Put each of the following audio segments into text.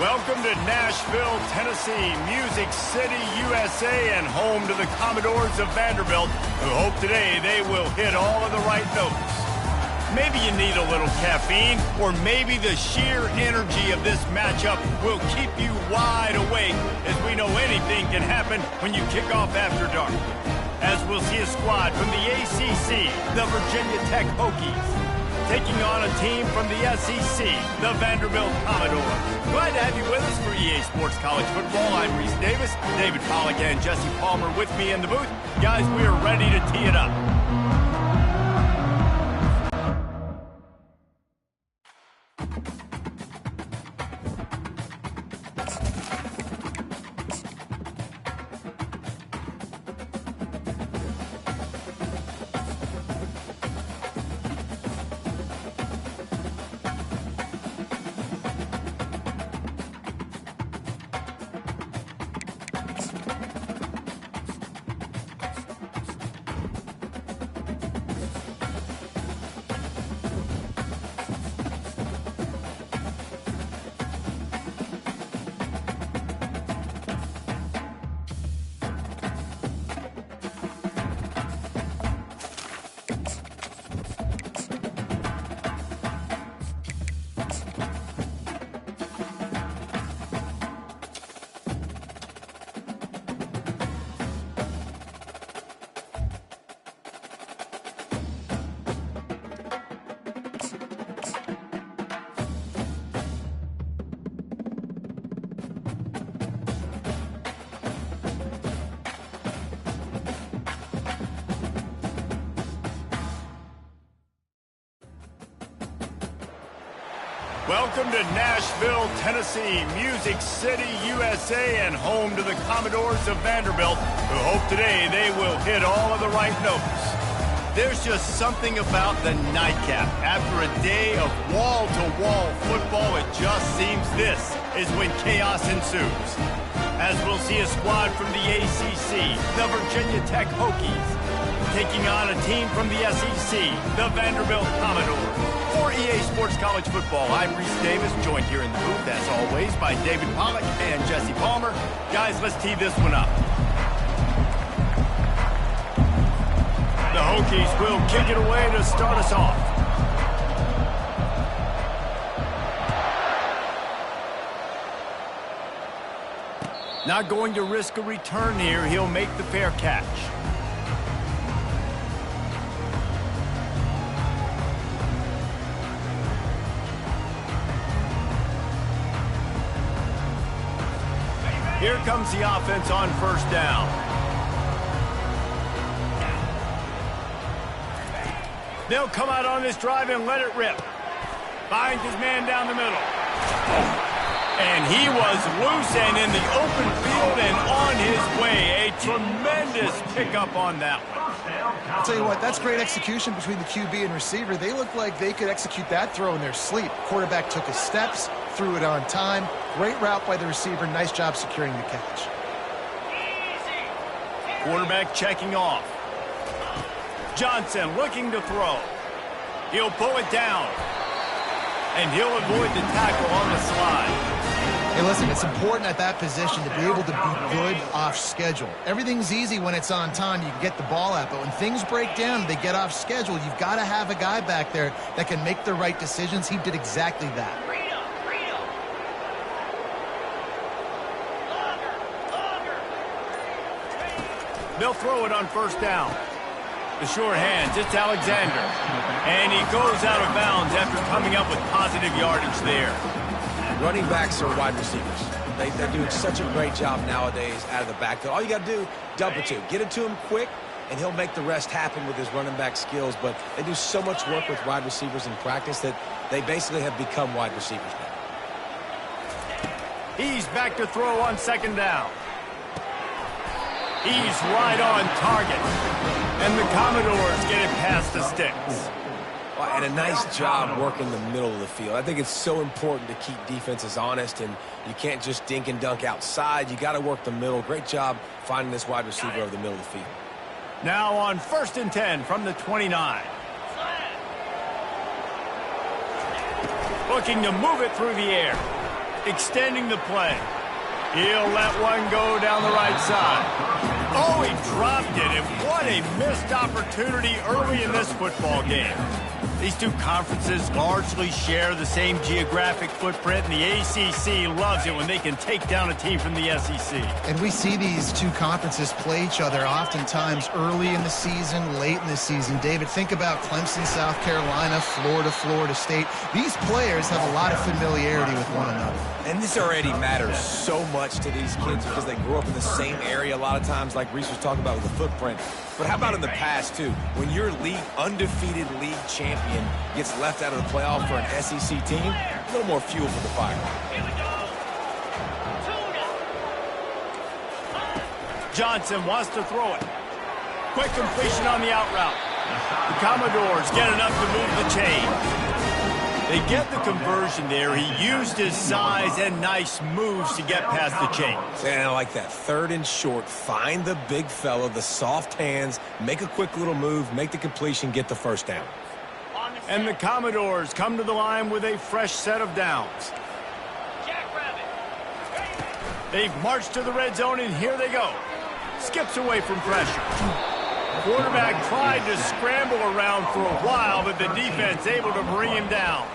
Welcome to Nashville, Tennessee, Music City, USA, and home to the Commodores of Vanderbilt, who hope today they will hit all of the right notes. Maybe you need a little caffeine, or maybe the sheer energy of this matchup will keep you wide awake, as we know anything can happen when you kick off after dark. As we'll see a squad from the ACC, the Virginia Tech Hokies, taking on a team from the SEC, the Vanderbilt Commodores. Glad to have you with us for EA Sports College Football. I'm Reese Davis, David Pollack and Jesse Palmer with me in the booth. Guys, we are ready to tee it up. Welcome to Nashville, Tennessee, Music City, USA, and home to the Commodores of Vanderbilt, who hope today they will hit all of the right notes. There's just something about the nightcap. After a day of wall-to-wall football, it just seems this is when chaos ensues. As we'll see a squad from the ACC, the Virginia Tech Hokies, taking on a team from the SEC, the Vanderbilt Commodores. For EA Sports College Football, I'm Reese Davis, joined here in the booth, as always, by David Pollack and Jesse Palmer. Guys, let's tee this one up. The Hokies will kick it away to start us off. Not going to risk a return here. He'll make the fair catch. Here comes the offense on first down. They'll come out on this drive and let it rip. Finds his man down the middle. And he was loose and in the open field and on his way. A tremendous pickup on that one. I'll tell you what, that's great execution between the QB and receiver. They look like they could execute that throw in their sleep. Quarterback took his steps, threw it on time. Great route by the receiver. Nice job securing the catch. Quarterback checking off. Johnson looking to throw. He'll pull it down. And he'll avoid the tackle on the slide. Hey, listen, it's important at that position to be able to be good off schedule. Everything's easy when it's on time. You can get the ball out. But when things break down, they get off schedule. You've got to have a guy back there that can make the right decisions. He did exactly that. They'll throw it on first down. The sure hands, it's Alexander. And he goes out of bounds after coming up with positive yardage there. Running backs are wide receivers. They're doing such a great job nowadays out of the backfield. All you got to do, dump it to him. Get it to him quick, and he'll make the rest happen with his running back skills. But they do so much work with wide receivers in practice that they basically have become wide receivers now. He's back to throw on second down. He's right on target. And the Commodores get it past the sticks. And a nice job working the middle of the field. I think it's so important to keep defenses honest, and you can't just dink and dunk outside. You got to work the middle. Great job finding this wide receiver over the middle of the field. Now on 1st and 10 from the 29. Looking to move it through the air. extending the play. He'll let one go down the right side. Oh, he dropped it, and what a missed opportunity early in this football game. These two conferences largely share the same geographic footprint, and the ACC loves it when they can take down a team from the SEC. And we see these two conferences play each other oftentimes early in the season, late in the season. David, think about Clemson, South Carolina, Florida, Florida State. These players have a lot of familiarity with one another. And this already matters so much to these kids because they grew up in the same area a lot of times, like Reese was talking about with the footprint. But how about in the past, too? When your undefeated league champion gets left out of the playoff for an SEC team, a little more fuel for the fire. Johnson wants to throw it. Quick completion on the out route. The Commodores get enough to move the chain. They get the conversion there. He used his size and nice moves to get past the chains. And I like that. 3rd and short. Find the big fella, the soft hands, make a quick little move, make the completion, get the first down. And the Commodores come to the line with a fresh set of downs. They've marched to the red zone, and here they go. Skips away from pressure. Quarterback tried to scramble around for a while, but the defense able to bring him down.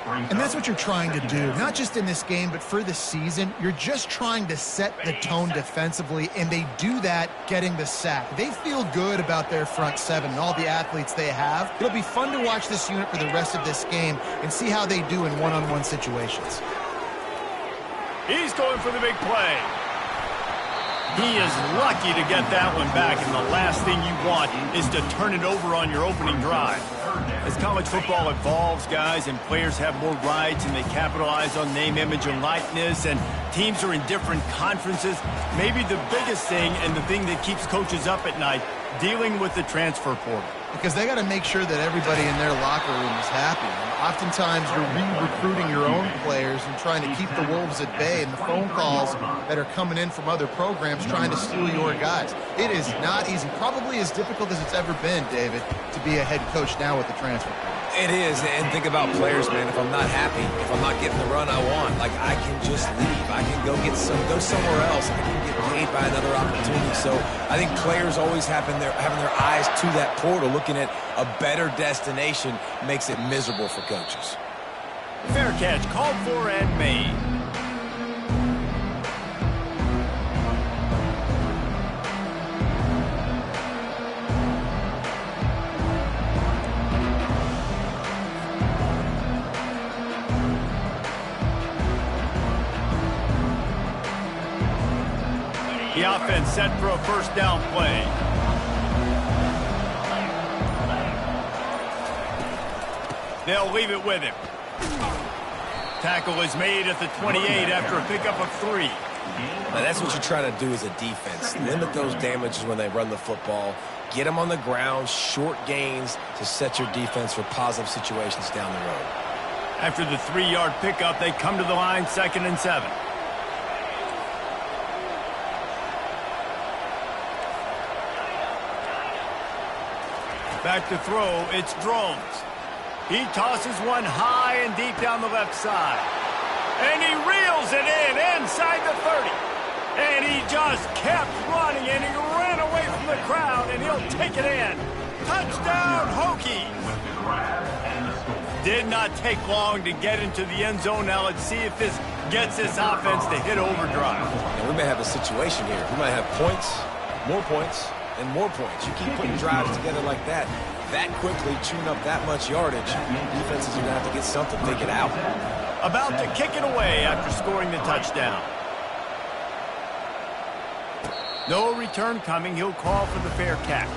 And that's what you're trying to do, not just in this game, but for the season. You're just trying to set the tone defensively, and they do that getting the sack. They feel good about their front seven and all the athletes they have. It'll be fun to watch this unit for the rest of this game and see how they do in one-on-one situations. He's going for the big play. He is lucky to get that one back, and the last thing you want is to turn it over on your opening drive. As college football evolves, guys, and players have more rights and they capitalize on name, image, and likeness, and teams are in different conferences, maybe the biggest thing and the thing that keeps coaches up at night, dealing with the transfer portal. Because they got to make sure that everybody in their locker room is happy. And oftentimes you're re-recruiting your own players and trying to keep the wolves at bay, and the phone calls that are coming in from other programs trying to steal your guys. It is not easy. Probably as difficult as it's ever been, David, to be a head coach now with the transfer portal. It is, and think about players, man. If I'm not happy, if I'm not getting the run I want, like, I can just leave. I can go somewhere else. I can get paid by another opportunity. So I think players always having their eyes to that portal, looking at a better destination, makes it miserable for coaches. Fair catch, called for and made. The offense set for a first down play. They'll leave it with him. Tackle is made at the 28 after a pickup of 3. Now, that's what you try to do as a defense. Limit those damages when they run the football. Get them on the ground, short gains to set your defense for positive situations down the road. After the 3-yard pickup, they come to the line, 2nd and 7. Back to throw, it's Drones. He tosses one high and deep down the left side. And he reels it in inside the 30. And he just kept running, and he ran away from the crowd, and he'll take it in. Touchdown, Hokies! Did not take long to get into the end zone. Now let's see if this gets this offense to hit overdrive. And we may have a situation here. We might have points, and more points. You keep putting drives together like that quickly, chewing up that much yardage, defenses are going to have to get something to take it out. About to kick it away after scoring the touchdown. No return coming. He'll call for the fair catch.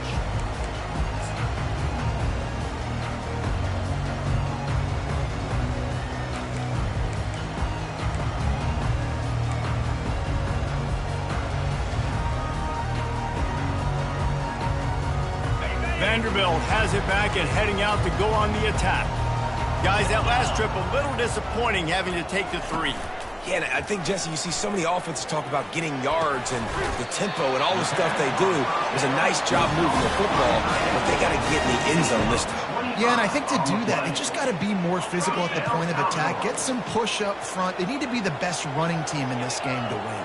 Vanderbilt has it back and heading out to go on the attack. Guys, that last trip a little disappointing having to take the 3. Yeah, and I think, Jesse, you see so many offenses talk about getting yards and the tempo and all the stuff they do. It was a nice job moving the football, but they got to get in the end zone this time. Yeah, and I think to do that, they just got to be more physical at the point of attack, get some push up front. They need to be the best running team in this game to win.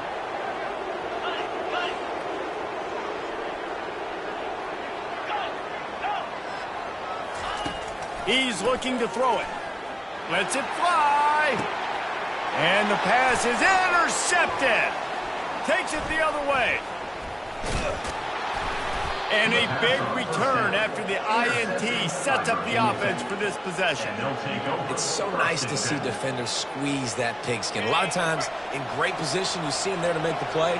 He's looking to throw it. Lets it fly. And the pass is intercepted. Takes it the other way. And a big return after the INT sets up the offense for this possession. It's so nice to see defenders squeeze that pigskin. A lot of times in great position, you see them there to make the play,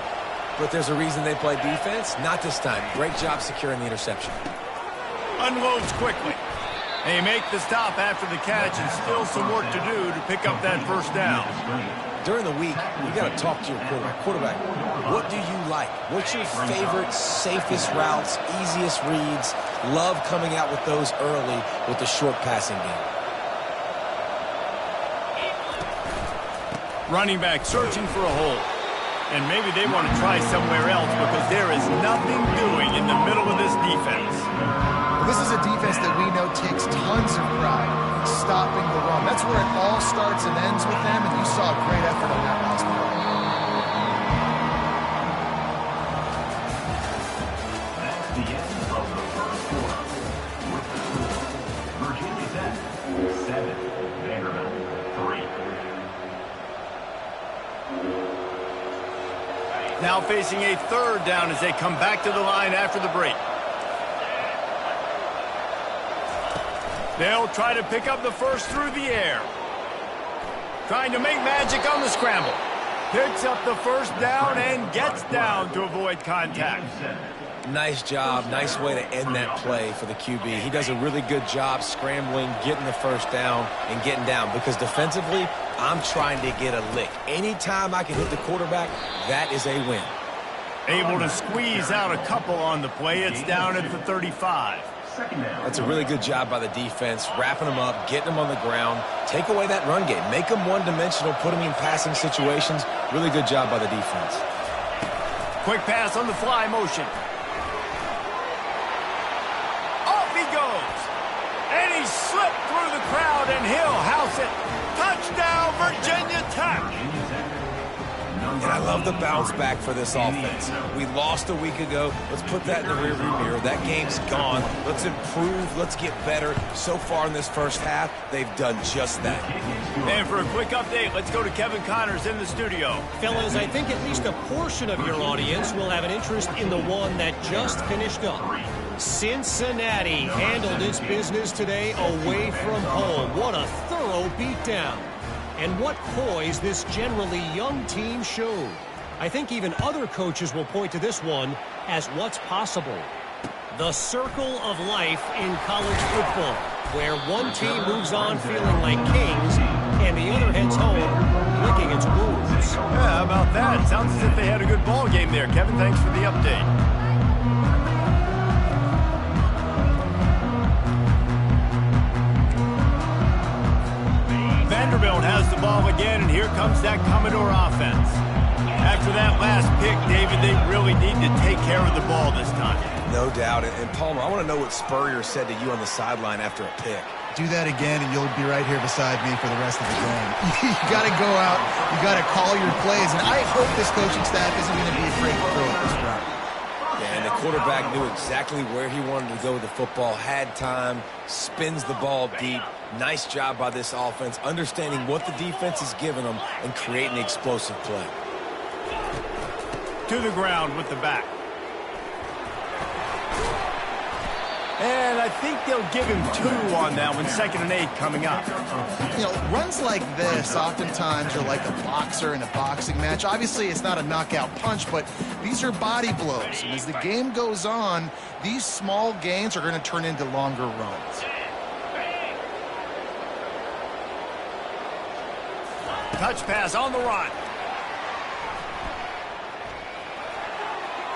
but there's a reason they play defense. Not this time. Great job securing the interception. Unloads quickly. They make the stop after the catch, and still some work to do to pick up that first down. During the week, you got to talk to your quarterback. What do you like? What's your favorite, safest routes, easiest reads? Love coming out with those early with the short passing game. Running back searching for a hole. And maybe they want to try somewhere else because there is nothing doing in the middle of this defense. This is a defense that we know takes tons of pride in stopping the run. That's where it all starts and ends with them, and you saw a great effort on that last play. That's the end of the first quarter. With the score, Virginia Tech 7, Vanderbilt 3. Now facing a third down as they come back to the line after the break. They'll try to pick up the first through the air. Trying to make magic on the scramble. Picks up the first down and gets down to avoid contact. Nice job. Nice way to end that play for the QB. He does a really good job scrambling, getting the first down, and getting down. Because defensively, I'm trying to get a lick. Anytime I can hit the quarterback, that is a win. Able to squeeze out a couple on the play. It's down at the 35. That's a really good job by the defense, wrapping them up, getting them on the ground. Take away that run game. Make them one-dimensional, put them in passing situations. Really good job by the defense. Quick pass on the fly motion. Off he goes. And he slipped through the crowd, and he'll house it. Touchdown, Virginia Tech. And I love the bounce back for this offense. We lost a week ago. Let's put that in the rearview mirror. That game's gone. Let's improve. Let's get better. So far in this first half, they've done just that. And for a quick update, let's go to Kevin Connors in the studio. Fellas, I think at least a portion of your audience will have an interest in the one that just finished up. Cincinnati handled its business today away from home. What a thorough beatdown. And what poise this generally young team showed. I think even other coaches will point to this one as what's possible. The circle of life in college football, where one team moves on feeling like kings and the other heads home licking its wounds. Yeah, how about that? Sounds as if they had a good ball game there. Kevin, thanks for the update. Vanderbilt has the ball again, and here comes that Commodore offense. After that last pick, David, they really need to take care of the ball this time. No doubt. And Palmer, I want to know what Spurrier said to you on the sideline after a pick. Do that again, and you'll be right here beside me for the rest of the game. You got to go out. You got to call your plays, and I hope this coaching staff isn't going to be afraid to throw it this route. Yeah, and the quarterback knew exactly where he wanted to go with the football, had time, spins the ball deep. Nice job by this offense, understanding what the defense is giving them and creating the explosive play. To the ground with the back. And I think they'll give him 2 on that one, 2nd and 8 coming up. You know, runs like this oftentimes are like a boxer in a boxing match. Obviously, it's not a knockout punch, but these are body blows. And as the game goes on, these small gains are going to turn into longer runs. Touch pass on the run.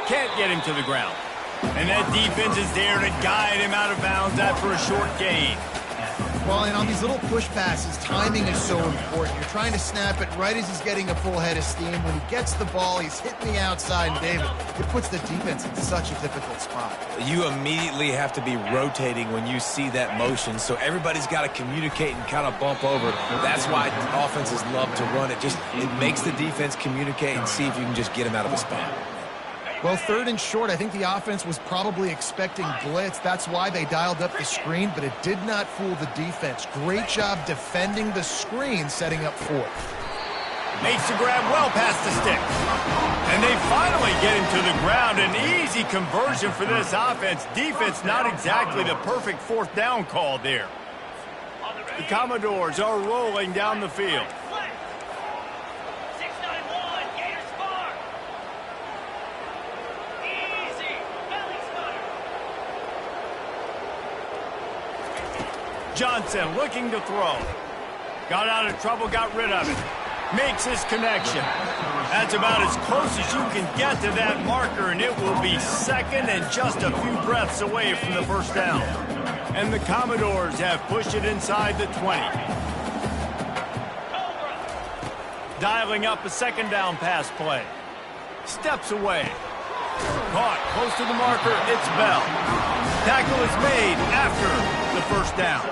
Can't get him to the ground. And that defense is there to guide him out of bounds after a short gain. Well, and on these little push passes, timing is so important. You're trying to snap it right as he's getting a full head of steam. When he gets the ball, he's hitting the outside, and David, it puts the defense in such a difficult spot. You immediately have to be rotating when you see that motion, so everybody's got to communicate and kind of bump over. That's why offenses love to run it. It makes the defense communicate and see if you can just get him out of a spot. Well, 3rd and short, I think the offense was probably expecting blitz. That's why they dialed up the screen, but it did not fool the defense. Great job defending the screen, setting up 4th. Makes the grab well past the stick. And they finally get him to the ground. An easy conversion for this offense. Defense not exactly the perfect 4th down call there. The Commodores are rolling down the field. Johnson looking to throw. Got out of trouble, got rid of it. Makes his connection. That's about as close as you can get to that marker, and it will be 2nd and just a few breaths away from the 1st down. And the Commodores have pushed it inside the 20. Dialing up a 2nd down pass play. Steps away. Caught close to the marker, it's Bell. Tackle is made after the 1st down.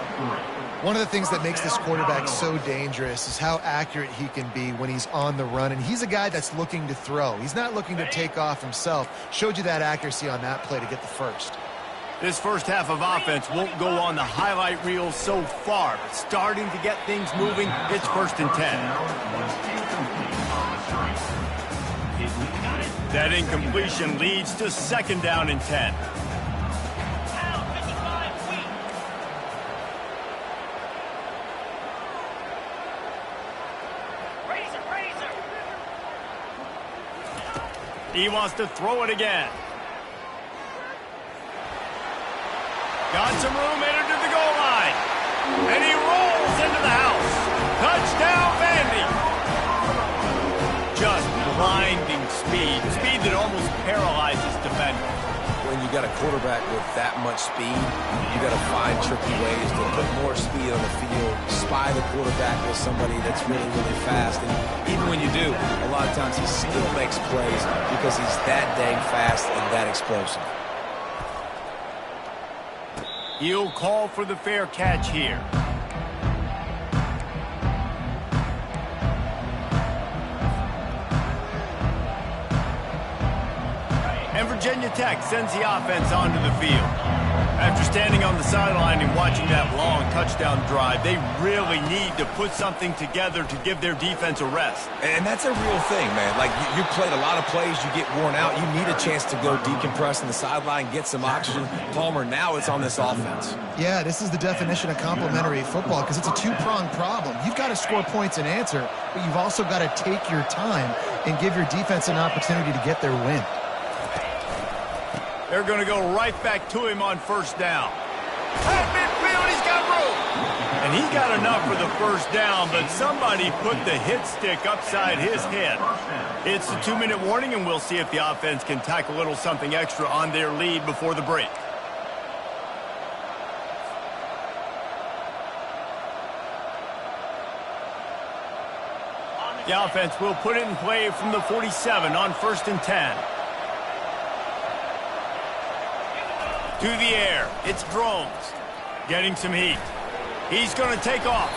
One of the things that makes this quarterback so dangerous is how accurate he can be when he's on the run, and he's a guy that's looking to throw. He's not looking to take off himself. Showed you that accuracy on that play to get the 1st. This first half of offense won't go on the highlight reel so far, but starting to get things moving, it's 1st and 10. That incompletion leads to 2nd down and 10. He wants to throw it again. Got some room, entered to the goal line. And he rolls into the house. Touchdown, Vandy. Just blinding speed. Speed that almost paralyzes defenders. When you got a quarterback with that much speed, you got to find tricky ways to put more speed on the field, spy the quarterback with somebody that's really, really fast. And even when you do, a lot of times he still makes plays because he's that dang fast and that explosive. He'll call for the fair catch here. And Virginia Tech sends the offense onto the field. After standing on the sideline and watching that long touchdown drive, they really need to put something together to give their defense a rest. And that's a real thing, man. Like, you played a lot of plays, you get worn out, you need a chance to go decompress on the sideline, get some oxygen. Palmer, now it's on this offense. Yeah, this is the definition of complementary football because it's a two-pronged problem. You've got to score points and answer, but you've also got to take your time and give your defense an opportunity to get their win. They're going to go right back to him on 1st down. At midfield, he's got room. And he got enough for the 1st down, but somebody put the hit stick upside his head. It's the 2-minute warning, and we'll see if the offense can tack a little something extra on their lead before the break. The offense will put it in play from the 47 on 1st and 10. To the air, it's Drones. Getting some heat. He's going to take off.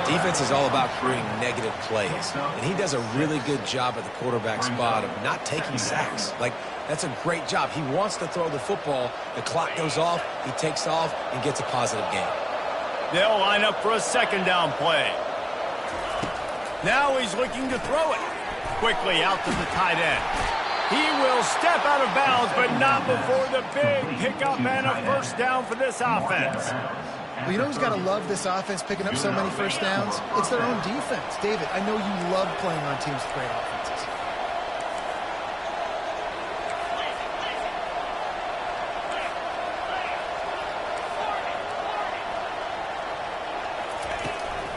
Defense is all about creating negative plays, and he does a really good job at the quarterback spot of not taking sacks. Like, that's a great job. He wants to throw the football. The clock goes off, he takes off, and gets a positive gain. They'll line up for a 2nd down play. Now he's looking to throw it. Quickly out to the tight end. He will step out of bounds, but not before the big pickup and a 1st down for this offense. Well, you know who's got to love this offense picking up so many 1st downs? It's their own defense. David, I know you love playing on teams with great offenses.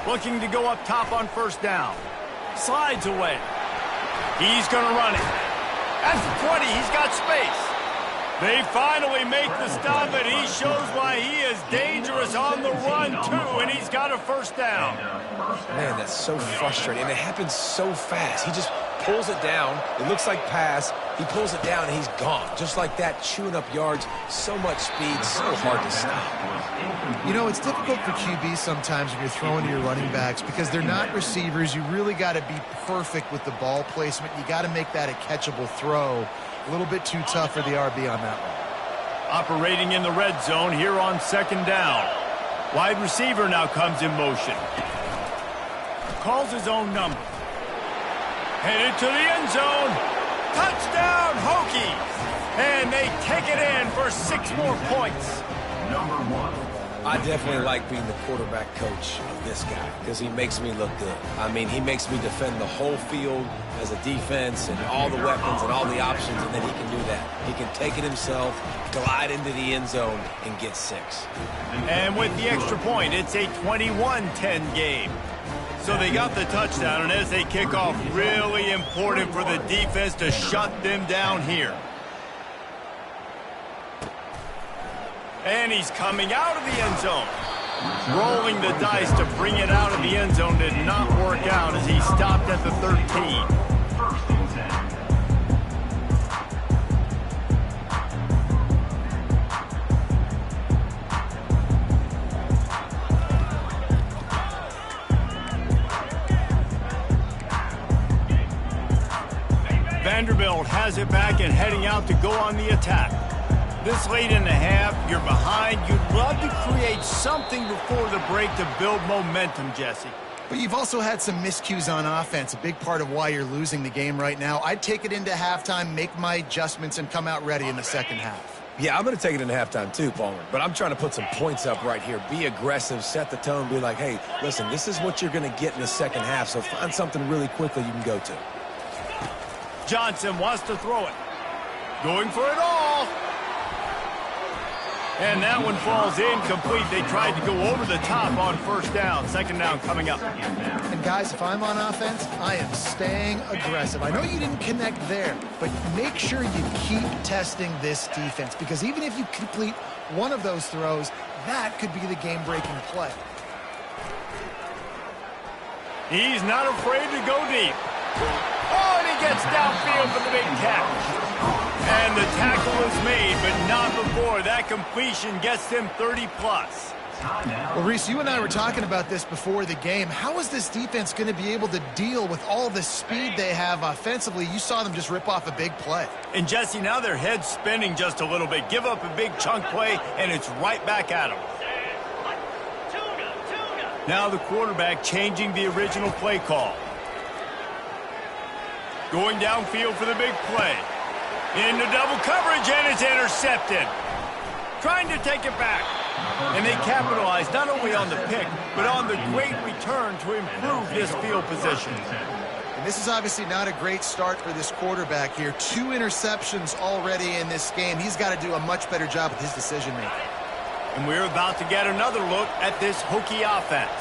Looking to go up top on 1st down. Slides away. He's going to run it. At the 20, he's got space. They finally make the stop, and he shows why he is dangerous on the run, too, and he's got a first down. Man, that's so frustrating, and it happens so fast. He just pulls it down. It looks like pass. He pulls it down, and he's gone. Just like that, chewing up yards. So much speed, so hard to stop. You know, it's difficult for QBs sometimes when you're throwing to your running backs because they're not receivers. You really got to be perfect with the ball placement. You got to make that a catchable throw. A little bit too tough for the RB on that one. Operating in the red zone here on second down. Wide receiver now comes in motion. Calls his own number. Headed to the end zone. Touchdown, Hokies! And they take it in for 6 more points. Number 1. I definitely like being the quarterback coach of this guy because he makes me look good. I mean, he makes me defend the whole field as a defense and all the weapons and all the options, and then he can do that. He can take it himself, glide into the end zone, and get 6. And with the extra point, it's a 21-10 game. So they got the touchdown, and as they kick off, really important for the defense to shut them down here. And he's coming out of the end zone. Rolling the dice to bring it out of the end zone did not work out as he stopped at the 13. First and 10. Vanderbilt has it back and heading out to go on the attack. This late in the half, you're behind. You'd love to create something before the break to build momentum, Jesse. But you've also had some miscues on offense, a big part of why you're losing the game right now. I'd take it into halftime, make my adjustments, and come out ready in the second half. Yeah, I'm going to take it into halftime too, Palmer. But I'm trying to put some points up right here. Be aggressive, set the tone, be like, hey, listen, this is what you're going to get in the second half, so find something really quickly you can go to. Johnson wants to throw it. Going for it all. And that one falls incomplete. They tried to go over the top on first down. Second down coming up. And guys, if I'm on offense, I am staying aggressive. I know you didn't connect there, but make sure you keep testing this defense because even if you complete one of those throws, that could be the game-breaking play. He's not afraid to go deep. Oh, and he gets downfield for the big catch. And the tackle is made, but not before that completion gets them 30-plus. Well, Reese, you and I were talking about this before the game. How is this defense going to be able to deal with all the speed they have offensively? You saw them just rip off a big play. And, Jesse, now their head's spinning just a little bit. Give up a big chunk play, and it's right back at them. Now the quarterback changing the original play call. Going downfield for the big play. Into double coverage, and it's intercepted. Trying to take it back. And they capitalize not only on the pick, but on the great return to improve this field position. And this is obviously not a great start for this quarterback here. 2 interceptions already in this game. He's got to do a much better job with his decision-making. And we're about to get another look at this Hokie offense.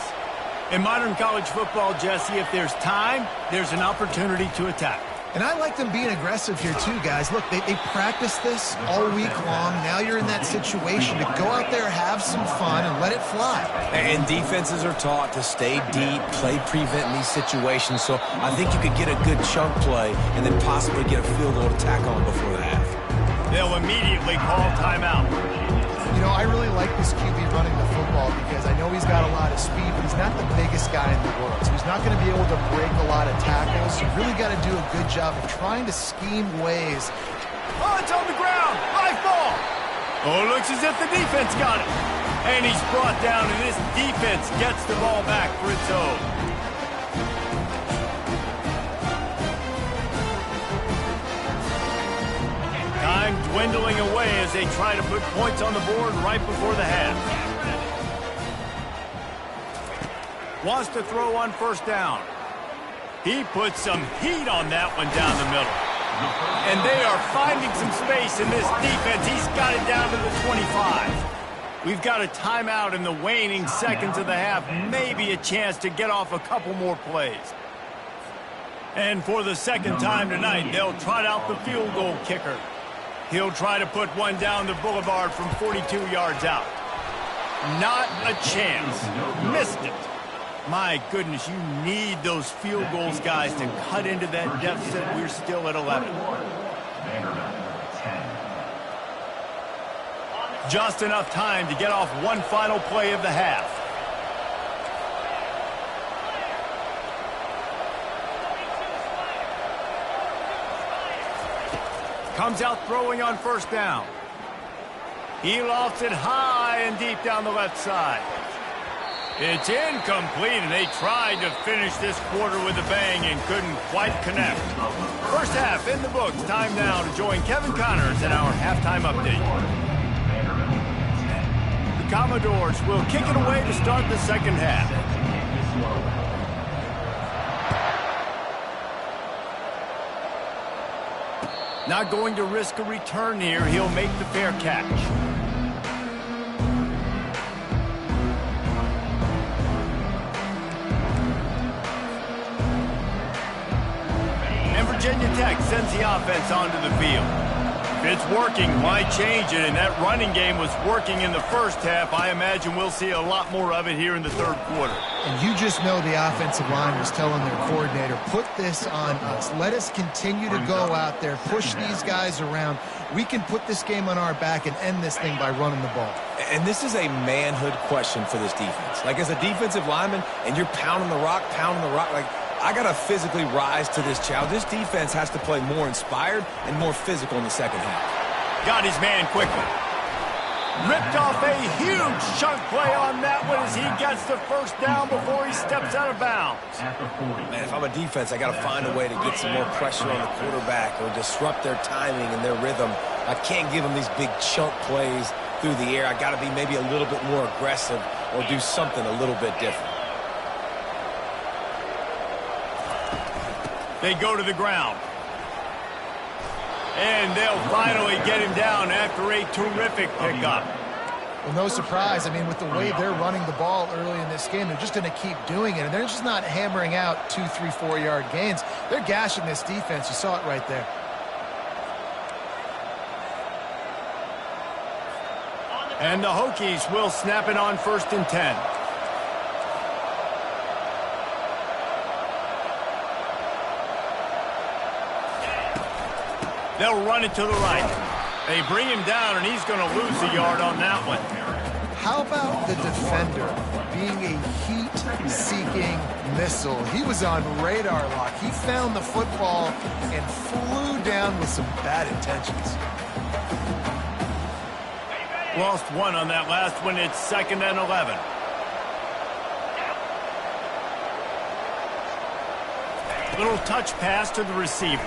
In modern college football, Jesse, if there's time, there's an opportunity to attack. And I like them being aggressive here too, guys. Look, they practice this all week long. Now you're in that situation to go out there, have some fun, and let it fly. And defenses are taught to stay deep, play prevent in these situations. So I think you could get a good chunk play and then possibly get a field goal to tack on before the half. They'll immediately call timeout. You know, I really like this QB running the football because I know he's got a lot of speed, but he's not the biggest guy in the world. So he's not going to be able to break a lot of tackles. You really got to do a good job of trying to scheme ways. Oh, it's on the ground. High ball. Oh, it looks as if the defense got it. And he's brought down, and this defense gets the ball back for its own. Time dwindling away as they try to put points on the board right before the half. Wants to throw on first down. He puts some heat on that one down the middle. And they are finding some space in this defense. He's got it down to the 25. We've got a timeout in the waning seconds of the half. Maybe a chance to get off a couple more plays. And for the second time tonight, they'll trot out the field goal kicker. He'll try to put one down the boulevard from 42 yards out. Not a chance. Missed it. My goodness, you need those field goals, guys, to cut into that deficit. We're still at 11. Just enough time to get off one final play of the half. Comes out throwing on first down. He lofts it high and deep down the left side. It's incomplete, and they tried to finish this quarter with a bang and couldn't quite connect. First half in the books. Time now to join Kevin Connors in our halftime update. The Commodores will kick it away to start the second half. Not going to risk a return here. He'll make the fair catch. Virginia Tech sends the offense onto the field. If it's working, why change it? And that running game was working in the first half. I imagine we'll see a lot more of it here in the third quarter. And you just know the offensive line was telling their coordinator, put this on us. Let us continue to go out there, push these guys around. We can put this game on our back and end this thing by running the ball. And this is a manhood question for this defense. Like, as a defensive lineman, and you're pounding the rock, like, I got to physically rise to this challenge. This defense has to play more inspired and more physical in the second half. Got his man quickly. Ripped off a huge chunk play on that one as he gets the first down before he steps out of bounds. Man, if I'm a defense, I got to find a way to get some more pressure on the quarterback or disrupt their timing and their rhythm. I can't give them these big chunk plays through the air. I got to be maybe a little bit more aggressive or do something a little bit different. They go to the ground. And they'll finally get him down after a terrific pickup. Well, no surprise. I mean, with the way they're running the ball early in this game, they're just going to keep doing it. And they're just not hammering out 2, 3, 4-yard gains. They're gashing this defense. You saw it right there. And the Hokies will snap it on 1st and 10. They'll run it to the right. They bring him down, and he's going to lose a yard on that one. How about the defender being a heat-seeking missile? He was on radar lock. He found the football and flew down with some bad intentions. Lost one on that last one. It's 2nd and 11. Little touch pass to the receiver.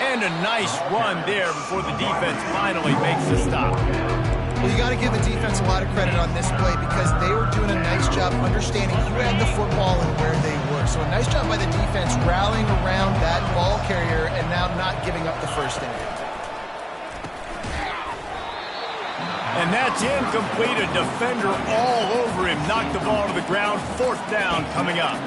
And a nice run there before the defense finally makes the stop. Well, you got to give the defense a lot of credit on this play because they were doing a nice job understanding who had the football and where they were. So a nice job by the defense rallying around that ball carrier and now not giving up the first down. And that's incomplete. A defender all over him. Knocked the ball to the ground. 4th down coming up.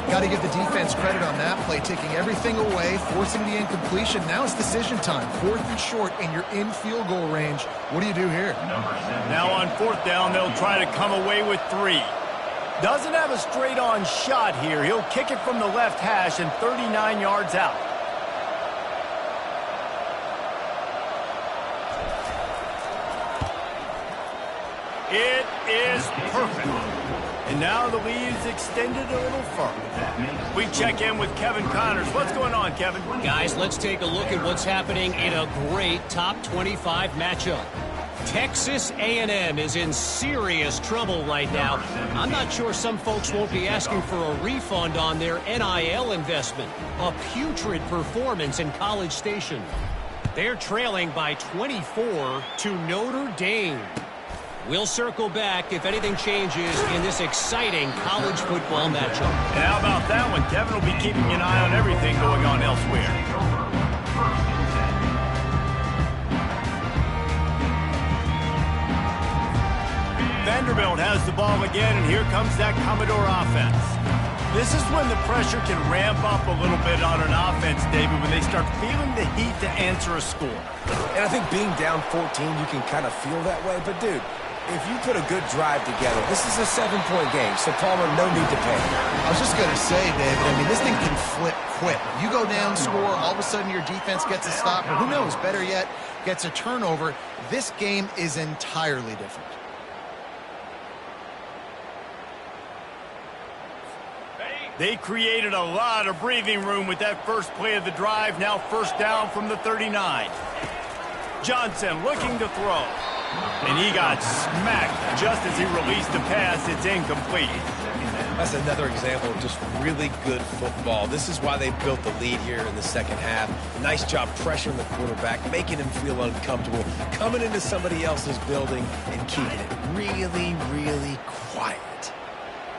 Got to give the defense credit on that play, taking everything away, forcing the incompletion. Now it's decision time. 4th and short, and you're in field goal range. What do you do here? Now on 4th down, they'll try to come away with 3. Doesn't have a straight-on shot here. He'll kick it from the left hash and 39 yards out. It is perfect. And now the lead is extended a little further. We check in with Kevin Connors. What's going on, Kevin? Guys, let's take a look at what's happening in a great top 25 matchup. Texas A&M is in serious trouble right now. I'm not sure some folks won't be asking for a refund on their NIL investment. A putrid performance in College Station. They're trailing by 24 to Notre Dame. We'll circle back if anything changes in this exciting college football matchup. And how about that one? Kevin will be keeping an eye on everything going on elsewhere. Vanderbilt has the ball again, and here comes that Commodore offense. This is when the pressure can ramp up a little bit on an offense, David, when they start feeling the heat to answer a score. And I think being down 14, you can kind of feel that way. But, dude, if you put a good drive together, this is a 7-point game. So, Palmer, no need to panic. I was just going to say, David, I mean, this thing can flip quick. You go down, score, all of a sudden your defense gets a stop, or who knows, better yet, gets a turnover. This game is entirely different. They created a lot of breathing room with that first play of the drive. Now first down from the 39. Johnson looking to throw. And he got smacked just as he released the pass. It's incomplete. That's another example of just really good football. This is why they built the lead here in the second half. Nice job pressuring the quarterback, making him feel uncomfortable, coming into somebody else's building and keeping it really, really quiet.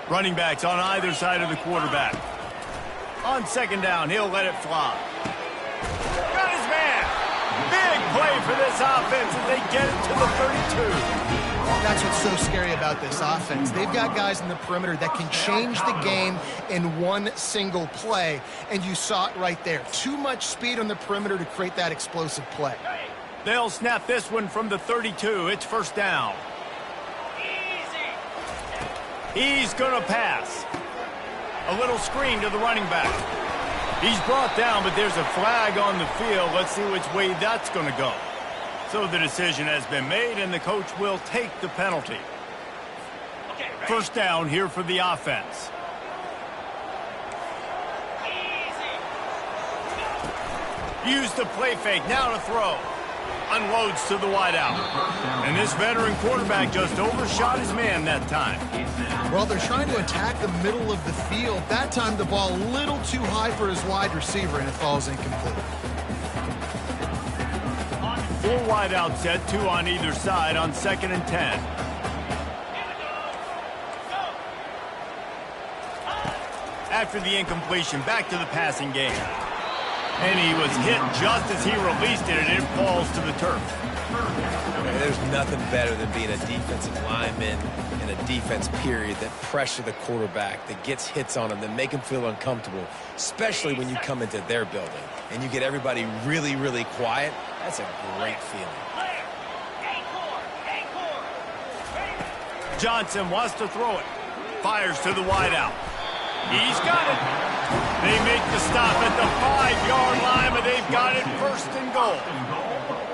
Running backs on either side of the quarterback. On second down, he'll let it fly. Got his man. Big play for this offense as they get it to the 32. That's what's so scary about this offense. They've got guys in the perimeter that can change the game in one single play, and you saw it right there. Too much speed on the perimeter to create that explosive play. They'll snap this one from the 32. It's first down. He's going to pass. A little screen to the running back. He's brought down, but there's a flag on the field. Let's see which way that's going to go. So the decision has been made, and the coach will take the penalty. First down here for the offense. Use the play fake. Now to throw. Unloads to the wideout. And this veteran quarterback just overshot his man that time. Well, they're trying to attack the middle of the field. That time the ball a little too high for his wide receiver, and it falls incomplete. 4 wideout set, 2 on either side on 2nd and 10. After the incompletion, back to the passing game. And he was hit just as he released it, and it falls to the turf. There's nothing better than being a defensive lineman in a defense period that pressure the quarterback, that gets hits on him, that make him feel uncomfortable, especially when you come into their building and you get everybody really, really quiet. That's a great feeling. Johnson wants to throw it. Fires to the wideout. He's got it. They make the stop at the 5-yard line, but they've got it first and goal.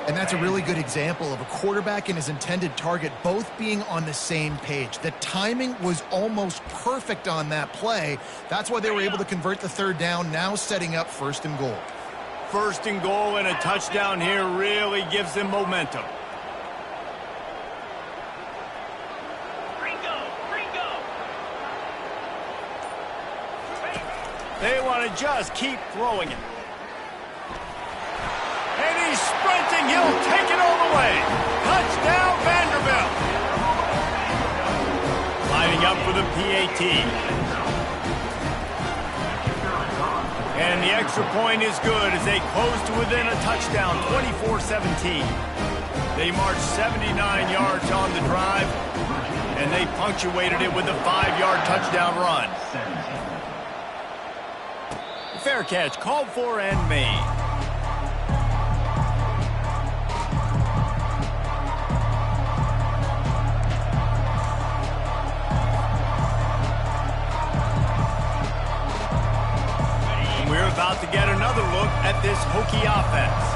And that's a really good example of a quarterback and his intended target both being on the same page. The timing was almost perfect on that play. That's why they were able to convert the third down, now setting up first and goal. First and goal and a touchdown here really gives them momentum. They want to just keep throwing it. And he's sprinting. He'll take it all the way. Touchdown, Vanderbilt. Lining up for the PAT. And the extra point is good as they close to within a touchdown, 24-17. They marched 79 yards on the drive, and they punctuated it with a 5-yard touchdown run. Fair catch called for and made. And we're about to get another look at this Hokie offense.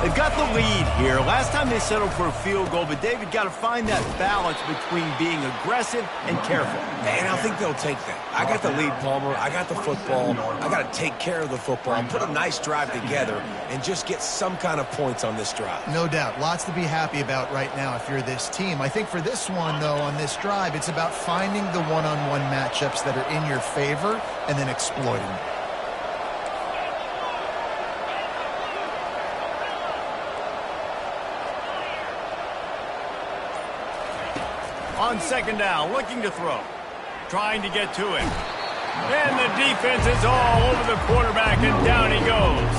They've got the lead here. Last time they settled for a field goal, but David got to find that balance between being aggressive and careful. And I think they'll take that. I got the lead, Palmer. I got the football. I got to take care of the football and put a nice drive together and just get some kind of points on this drive. No doubt. Lots to be happy about right now if you're this team. I think for this one, though, on this drive, it's about finding the one-on-one matchups that are in your favor and then exploiting them. On second down, looking to throw. Trying to get to him. And the defense is all over the quarterback, and down he goes.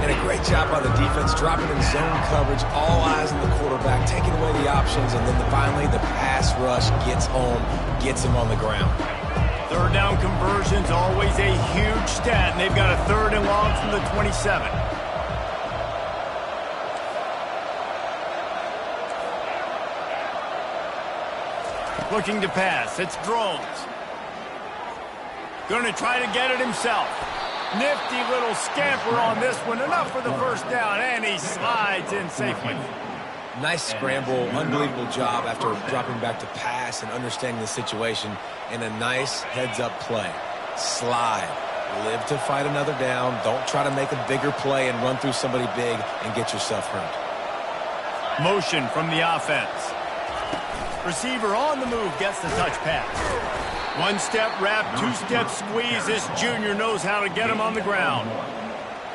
And a great job by the defense, dropping in zone coverage, all eyes on the quarterback, taking away the options, and then finally the pass rush gets home, gets him on the ground. Third down conversion, at, and they've got a 3rd and long from the 27. Looking to pass. It's Drones. Going to try to get it himself. Nifty little scamper on this one. Enough for the first down, and he slides in safely. Nice scramble, unbelievable job after dropping back to pass and understanding the situation, and a nice heads-up play. Slide. Live to fight another down. Don't try to make a bigger play and run through somebody big and get yourself hurt. Motion from the offense. Receiver on the move gets the touch pass. 1-step wrap, 2-step squeeze. This junior knows how to get him on the ground.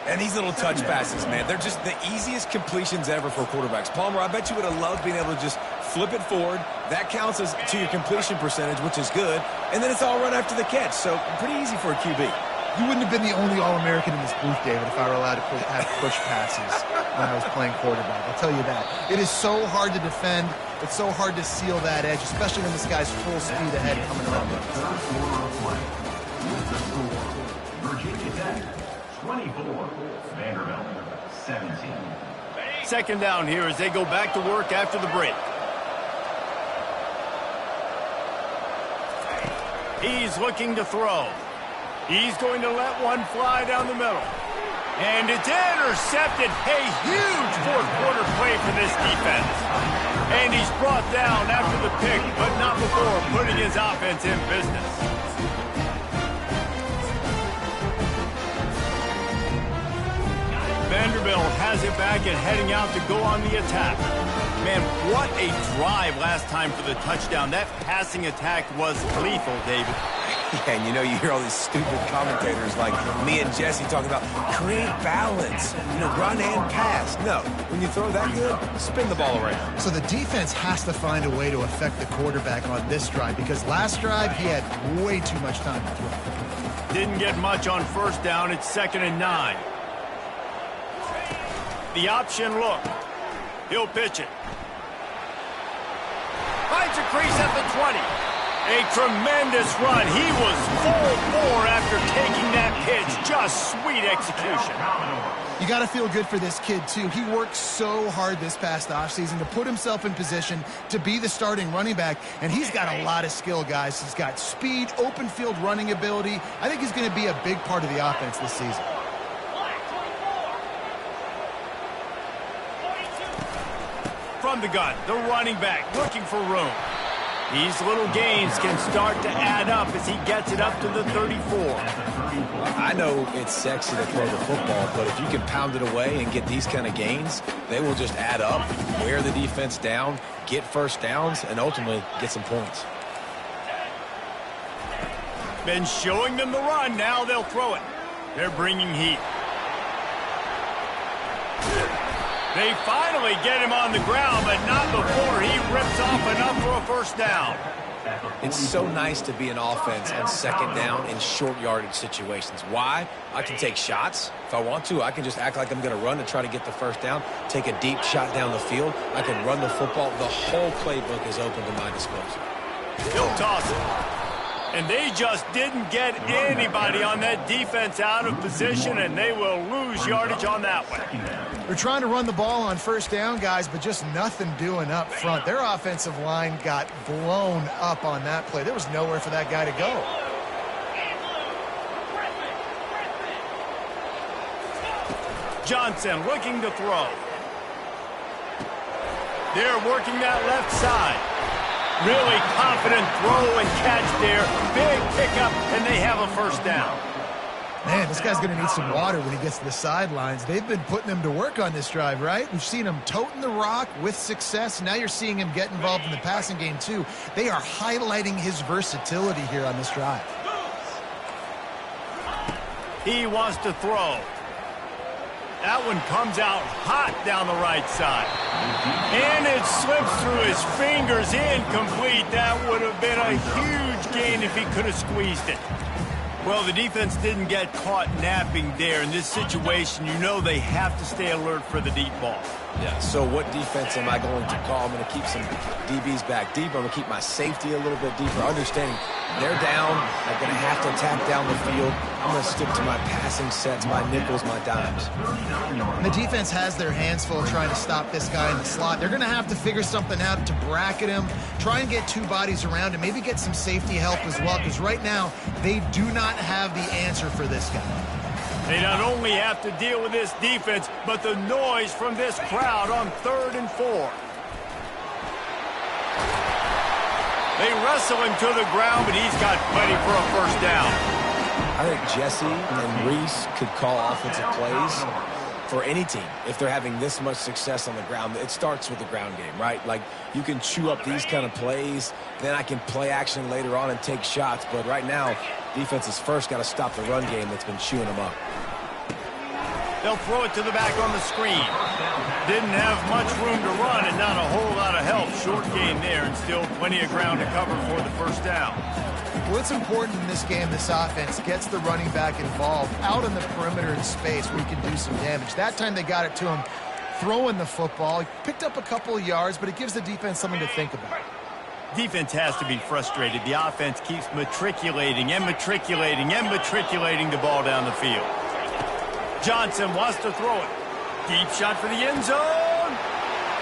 And these little touch passes, man, they're just the easiest completions ever for quarterbacks. Palmer, I bet you would have loved being able to just flip it forward. That counts as to your completion percentage, which is good. And then it's all run after the catch, so pretty easy for a QB. You wouldn't have been the only All-American in this booth, David, if I were allowed to have push passes when I was playing quarterback. I'll tell you that. It is so hard to defend. It's so hard to seal that edge, especially when this guy's full speed ahead coming around. Virginia Tech, 24. Vanderbilt, 17. 2nd down here as they go back to work after the break. He's looking to throw. He's going to let one fly down the middle. And it's intercepted. A huge 4th-quarter play for this defense. And he's brought down after the pick, but not before putting his offense in business. Vanderbilt has it back and heading out to go on the attack. Man, what a drive last time for the touchdown. That passing attack was lethal, David. Yeah, and you hear all these stupid commentators like me and Jesse talking about create balance, run and pass. No, when you throw that good, spin the ball around. So the defense has to find a way to affect the quarterback on this drive because last drive he had way too much time to throw. Didn't get much on 1st down. It's 2nd and 9. The option look. He'll pitch it. Finds a crease at the 20. A tremendous run. He was full bore after taking that pitch. Just sweet execution. You got to feel good for this kid, too. He worked so hard this past offseason to put himself in position to be the starting running back, and he's got a lot of skill, guys. He's got speed, open field running ability. I think he's going to be a big part of the offense this season. From the gun, the running back looking for room. These little gains can start to add up as he gets it up to the 34. I know it's sexy to throw the football, but if you can pound it away and get these kind of gains, they will just add up, wear the defense down, get 1st downs, and ultimately get some points. Been showing them the run. Now they'll throw it. They're bringing heat. They finally get him on the ground, but not before he rips off enough for a 1st down. It's so nice to be an offense on 2nd down in short yardage situations. Why? I can take shots. If I want to, I can just act like I'm going to run and try to get the 1st down, take a deep shot down the field. I can run the football. The whole playbook is open to my disposal. He'll toss it. And they just didn't get anybody on that defense out of position, and they will lose yardage on that one. They're trying to run the ball on 1st down, guys, but just nothing doing up front. Their offensive line got blown up on that play. There was nowhere for that guy to go. Johnson looking to throw. They're working that left side. Really confident throw and catch there. Big pickup, and they have a 1st down. Man, this guy's going to need some water when he gets to the sidelines. They've been putting him to work on this drive, right? We've seen him toting the rock with success. Now you're seeing him get involved in the passing game, too. They are highlighting his versatility here on this drive. He wants to throw. That one comes out hot down the right side. And it slips through his fingers, incomplete. That would have been a huge gain if he could have squeezed it. Well, the defense didn't get caught napping there. In this situation, you know they have to stay alert for the deep ball. Yeah, so what defense am I going to call? I'm going to keep some DBs back deeper. I'm going to keep my safety a little bit deeper, understanding they're down. I'm going to have to attack down the field. I'm going to stick to my passing sets, my nickels, my dimes. And the defense has their hands full trying to stop this guy in the slot. They're going to have to figure something out to bracket him, try and get two bodies around him, maybe get some safety help as well, because right now they do not have the answer for this guy. They not only have to deal with this defense, but the noise from this crowd on 3rd and 4. They wrestle him to the ground, but he's got plenty for a first down. I think Jesse and Reese could call offensive plays for any team if they're having this much success on the ground. It starts with the ground game, right? Like, you can chew up these kind of plays, then I can play action later on and take shots. But right now, defense has first got to stop the run game that's been chewing them up. They'll throw it to the back on the screen. Didn't have much room to run and not a whole lot of help. Short gain there and still plenty of ground to cover for the first down. What's important in this game, this offense gets the running back involved out on the perimeter in space where he can do some damage. That time they got it to him throwing the football. He picked up a couple of yards, but it gives the defense something to think about. Defense has to be frustrated. The offense keeps matriculating and matriculating and matriculating the ball down the field. Johnson wants to throw it. Deep shot for the end zone.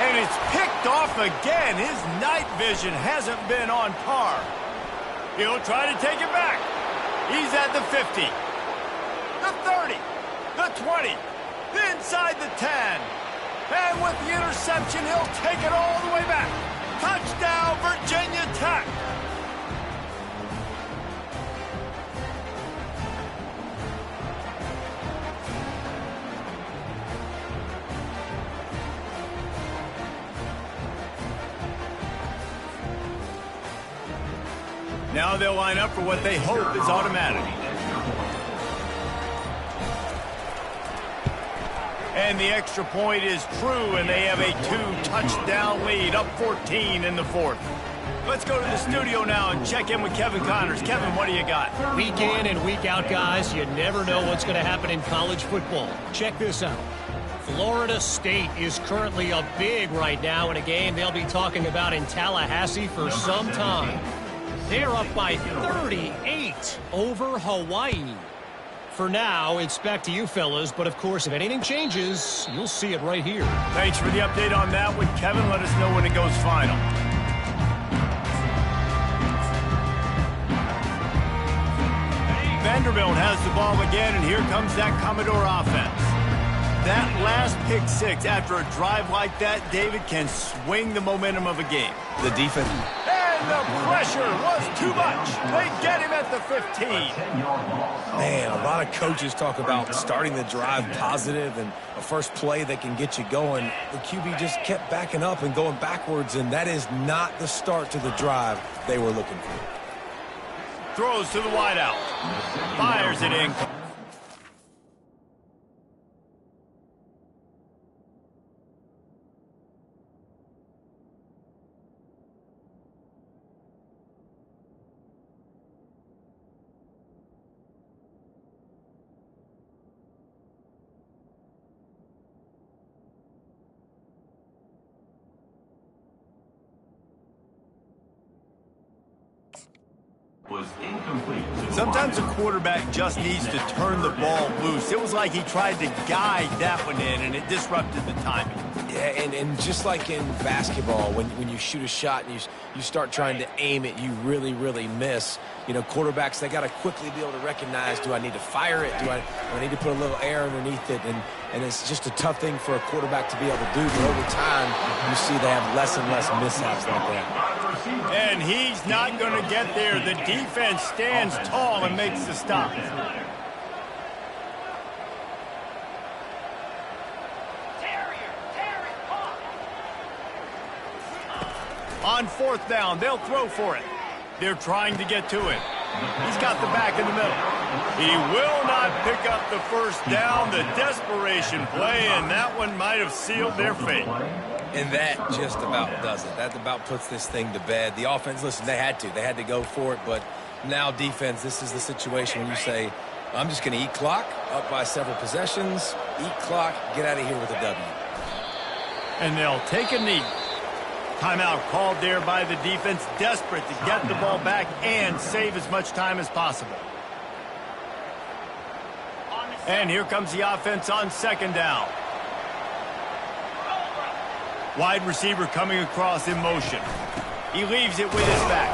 And it's picked off again. His night vision hasn't been on par. He'll try to take it back. He's at the 50. The 30. The 20. Inside the 10. And with the interception, he'll take it all the way back. Touchdown, Virginia Tech. Now they'll line up for what they hope is automatic. And the extra point is true, and they have a 2-touchdown lead, up 14 in the 4th. Let's go to the studio now and check in with Kevin Connors. Kevin, what do you got? Week in and week out, guys, you never know what's going to happen in college football. Check this out. Florida State is currently up big right now in a game they'll be talking about in Tallahassee for some time. They're up by 38 over Hawaii. For now, it's back to you fellas, but of course, if anything changes, you'll see it right here. Thanks for the update on that one, Kevin. Let us know when it goes final. Vanderbilt has the ball again, and here comes that Commodore offense. That last pick six after a drive like that, David, can swing the momentum of a game. The defense. And the pressure was too much. They get him at the 15. Man, a lot of coaches talk about starting the drive positive and a first play that can get you going. The QB just kept backing up and going backwards, and that is not the start to the drive they were looking for. Throws to the wideout. Fires it in. Was incomplete. Sometimes a quarterback just needs to turn the ball loose. It was like he tried to guide that one in, and it disrupted the timing. Yeah, and just like in basketball, when you shoot a shot and you start trying to aim it, you really, really miss. You know, quarterbacks, they got to quickly be able to recognize, do I need to fire it? Do I need to put a little air underneath it? And it's just a tough thing for a quarterback to be able to do. But over time, you see they have less and less mishaps like that. And he's not going to get there. The defense stands tall and makes the stop. On 4th down, they'll throw for it. They're trying to get to it. He's got the back in the middle. He will not pick up the first down. The desperation play, and that one might have sealed their fate. And that just about does it. That about puts this thing to bed. The offense, listen, they had to go for it, but now defense, this is the situation where you say, I'm just going to eat clock, up by several possessions, eat clock, get out of here with a W. And they'll take a knee. Timeout called there by the defense, desperate to get the ball back and save as much time as possible. And here comes the offense on second down. Wide receiver coming across in motion. He leaves it with his back.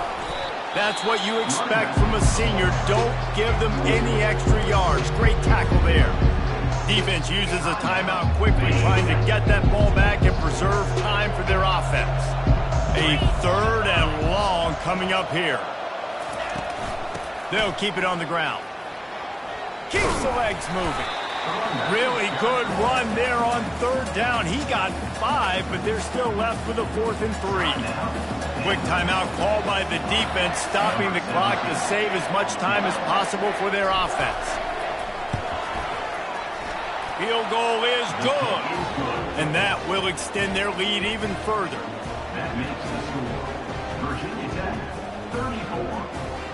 That's what you expect from a senior. Don't give them any extra yards. Great tackle there. Defense uses a timeout quickly, trying to get that ball back and preserve time for their offense. A 3rd and long coming up here. They'll keep it on the ground. Keeps the legs moving. Really good run there on 3rd down. He got 5, but they're still left with a 4th and 3. Quick timeout called by the defense, stopping the clock to save as much time as possible for their offense. Field goal is good, and that will extend their lead even further. That makes the score Virginia Tech 34,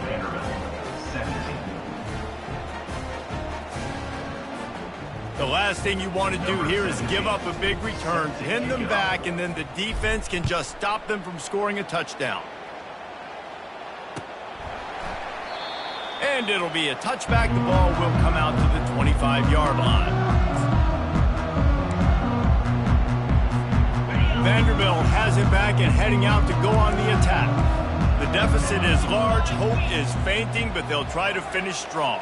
Vanderbilt 17. The last thing you want to do here is give up a big return, pin them back, and then the defense can just stop them from scoring a touchdown. And it'll be a touchback. The ball will come out to the 25-yard line. Vanderbilt has it back and heading out to go on the attack. The deficit is large, hope is fainting, but they'll try to finish strong.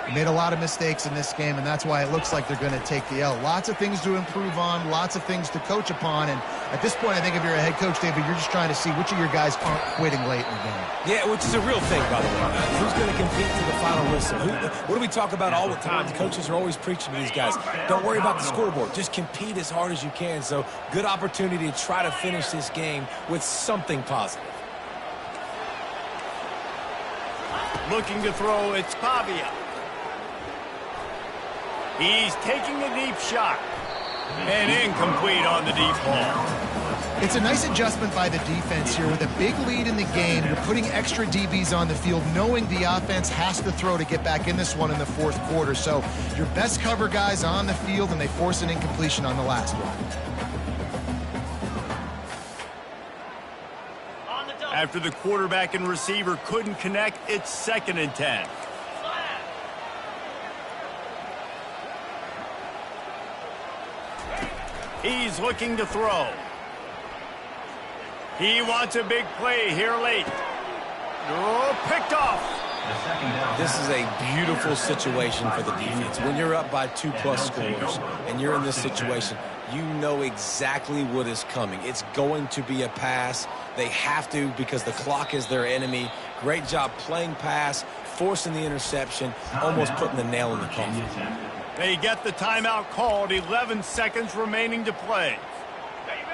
They made a lot of mistakes in this game, and that's why it looks like they're going to take the L. Lots of things to improve on, lots of things to coach upon, and at this point, I think if you're a head coach, David, you're just trying to see which of your guys aren't quitting late in the game. Yeah, which is a real thing, by the way. Who's going to compete to the final whistle? What do we talk about all the time? The coaches are always preaching to these guys. Don't worry about the scoreboard. Just compete as hard as you can. So, good opportunity to try to finish this game with something positive. Looking to throw, it's Pavia. He's taking a deep shot. And incomplete on the deep ball. It's a nice adjustment by the defense here. With a big lead in the game, you're putting extra DBs on the field, knowing the offense has to throw to get back in this one in the 4th quarter. So your best cover guys on the field, and they force an incompletion on the last one. After the quarterback and receiver couldn't connect, it's 2nd and 10. He's looking to throw. He wants a big play here late. Oh, picked off. This is a beautiful situation for the defense. When you're up by 2+ scores and you're in this situation, you know exactly what is coming. It's going to be a pass. They have to, because the clock is their enemy. Great job playing pass, forcing the interception, almost putting the nail in the coffin. They get the timeout called, 11 seconds remaining to play.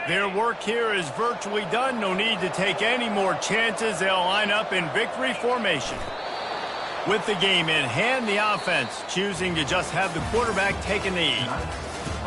Their work here is virtually done. No need to take any more chances. They'll line up in victory formation. With the game in hand, the offense choosing to just have the quarterback take a knee.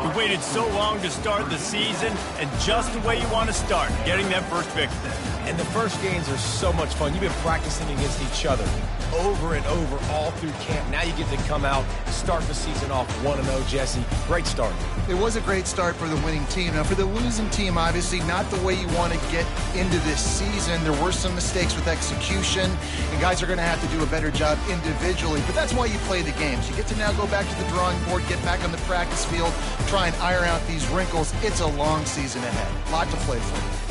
We waited so long to start the season, and just the way you want to start, getting that first victory. And the first games are so much fun. You've been practicing against each other over and over all through camp. Now you get to come out, start the season off 1-0, Jesse. Great start. It was a great start for the winning team. Now, for the losing team, obviously not the way you want to get into this season. There were some mistakes with execution, and guys are going to have to do a better job individually. But that's why you play the games. You get to now go back to the drawing board, get back on the practice field, try and iron out these wrinkles. It's a long season ahead. A lot to play for.